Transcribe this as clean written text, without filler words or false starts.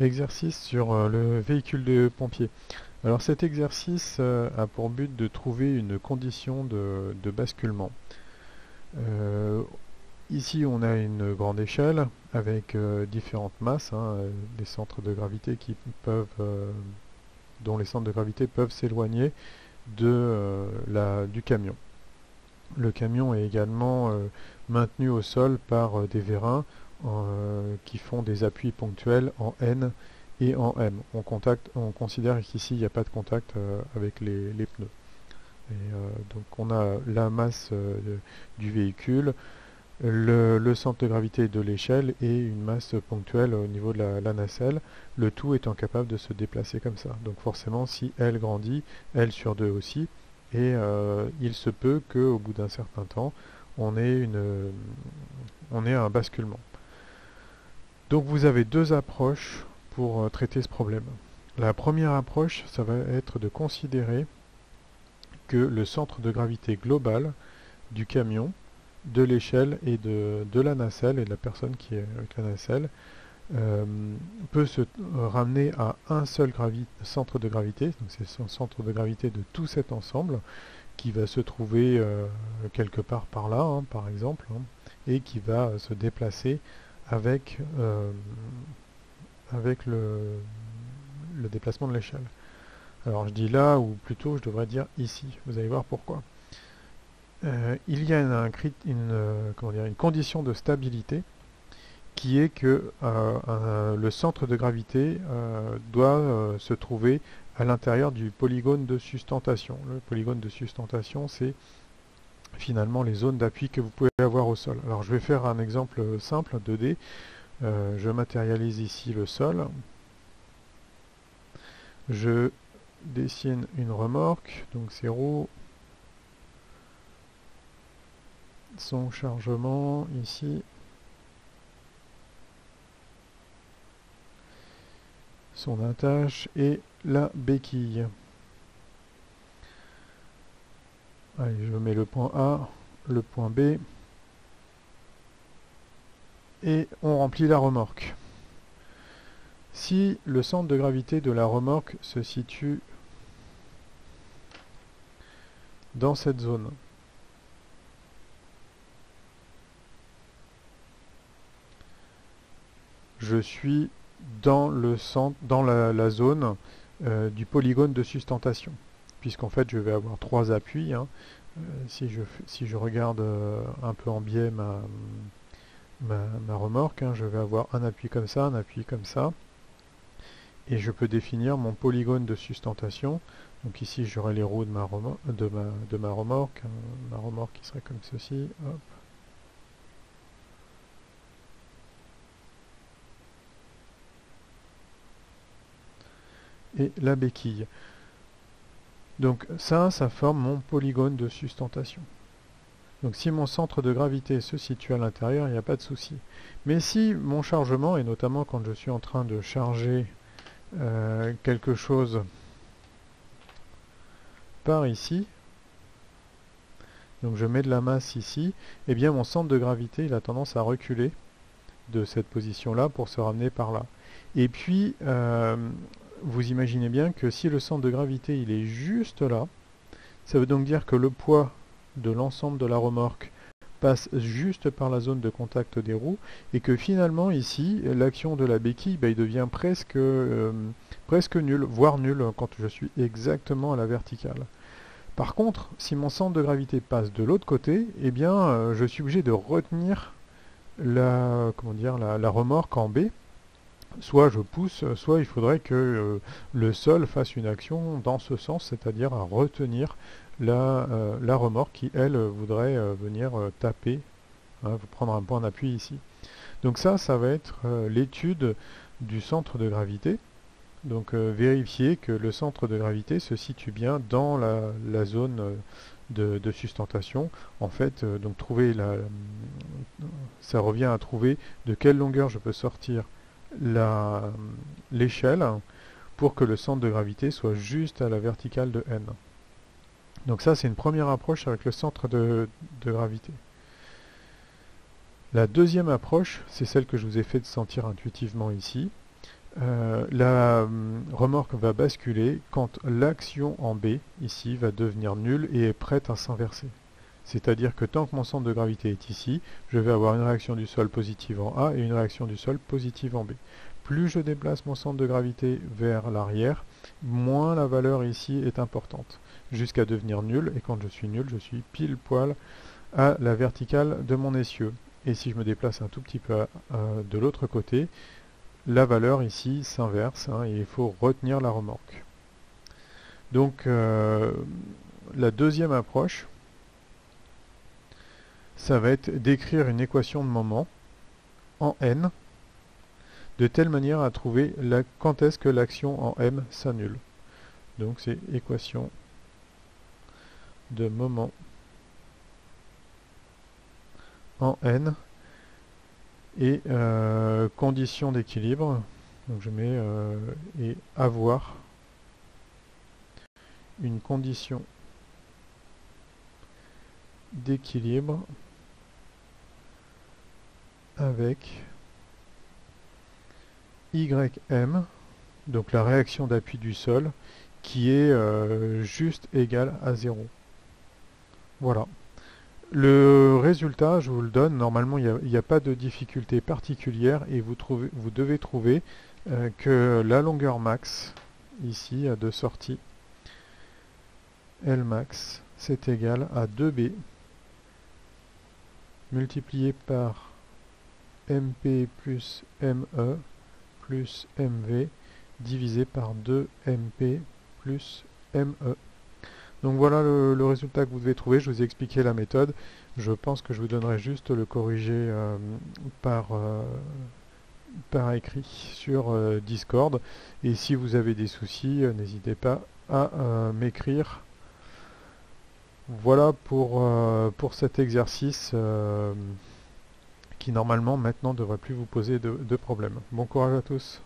Exercice sur le véhicule de pompier. Alors cet exercice a pour but de trouver une condition de basculement. Euh, Ici on a une grande échelle avec différentes masses, hein, des centres de gravité dont les centres de gravité peuvent s'éloigner du camion. Le camion est également maintenu au sol par des vérins qui font des appuis ponctuels en N et en M. On considère qu'ici il n'y a pas de contact avec les pneus. Donc on a la masse du véhicule, le centre de gravité de l'échelle et une masse ponctuelle au niveau de la nacelle, le tout étant capable de se déplacer comme ça. Donc forcément si L grandit, L sur 2 aussi, et il se peut qu'au bout d'un certain temps, on ait, on ait un basculement. Donc vous avez deux approches pour traiter ce problème. La première approche, ça va être de considérer que le centre de gravité global du camion, de l'échelle et de la nacelle et de la personne qui est avec la nacelle euh, peut se ramener à un seul centre de gravité. Donc c'est son centre de gravité de tout cet ensemble qui va se trouver quelque part par là, hein, par exemple, hein, et qui va se déplacer avec, avec le déplacement de l'échelle. Alors je dis là, ou plutôt je devrais dire ici. Vous allez voir pourquoi. Il y a comment dire, une condition de stabilité qui est que le centre de gravité doit se trouver à l'intérieur du polygone de sustentation. Le polygone de sustentation, c'est finalement les zones d'appui que vous pouvez avoir au sol. Alors je vais faire un exemple simple, 2D. Je matérialise ici le sol. Je dessine une remorque, donc ses roues, son chargement ici, son attache et la béquille. Allez, je mets le point A, le point B, et on remplit la remorque. Si le centre de gravité de la remorque se situe dans cette zone, je suis dans le centre, dans la zone du polygone de sustentation, puisqu'en fait je vais avoir trois appuis, hein. Si je regarde un peu en biais ma remorque, hein, je vais avoir un appui comme ça, un appui comme ça, et je peux définir mon polygone de sustentation. Donc ici j'aurai les roues de ma remorque, hein, ma remorque qui serait comme ceci, hop. Et la béquille. Donc ça forme mon polygone de sustentation. Donc si mon centre de gravité se situe à l'intérieur, il n'y a pas de souci. Mais si mon chargement, et notamment quand je suis en train de charger quelque chose par ici, donc je mets de la masse ici, eh bien mon centre de gravité il a tendance à reculer de cette position-là pour se ramener par là. Et puis, vous imaginez bien que si le centre de gravité il est juste là, ça veut donc dire que le poids de l'ensemble de la remorque passe juste par la zone de contact des roues et que finalement ici l'action de la béquille il devient presque nul, voire nul quand je suis exactement à la verticale. Par contre, si mon centre de gravité passe de l'autre côté, eh bien je suis obligé de retenir la remorque en B. Soit je pousse, soit il faudrait que le sol fasse une action dans ce sens, c'est-à-dire à retenir la remorque qui, elle, voudrait venir taper, hein, prendre un point d'appui ici. Donc ça va être l'étude du centre de gravité. Donc vérifier que le centre de gravité se situe bien dans la zone de sustentation. En fait, donc ça revient à trouver de quelle longueur je peux sortir l'échelle pour que le centre de gravité soit juste à la verticale de n. Donc ça, c'est une première approche avec le centre de gravité. La deuxième approche, c'est celle que je vous ai fait sentir intuitivement ici. La remorque va basculer quand l'action en B, ici, va devenir nulle et est prête à s'inverser. C'est-à-dire que tant que mon centre de gravité est ici, je vais avoir une réaction du sol positive en A et une réaction du sol positive en B. Plus je déplace mon centre de gravité vers l'arrière, moins la valeur ici est importante, jusqu'à devenir nulle, et quand je suis nul, je suis pile poil à la verticale de mon essieu. Et si je me déplace un tout petit peu de l'autre côté, la valeur ici s'inverse, et il faut retenir la remorque. Donc la deuxième approche, ça va être d'écrire une équation de moment en n, de telle manière à trouver quand est-ce que l'action en m s'annule. Donc c'est équation de moment en n et condition d'équilibre. Donc je mets et avoir une condition d'équilibre avec ym, donc la réaction d'appui du sol, qui est juste égale à 0. Voilà. Le résultat, je vous le donne, normalement il n'y a pas de difficulté particulière et vous devez trouver que la longueur max, ici de sortie, Lmax, c'est égal à 2b multiplié par mp plus me plus mv divisé par 2mp plus me. Donc voilà le résultat que vous devez trouver. Je vous ai expliqué la méthode. Je pense que je vous donnerai juste le corriger par écrit sur Discord. Et si vous avez des soucis, n'hésitez pas à m'écrire. Voilà pour cet exercice qui normalement maintenant ne devrait plus vous poser de problème. Bon courage à tous.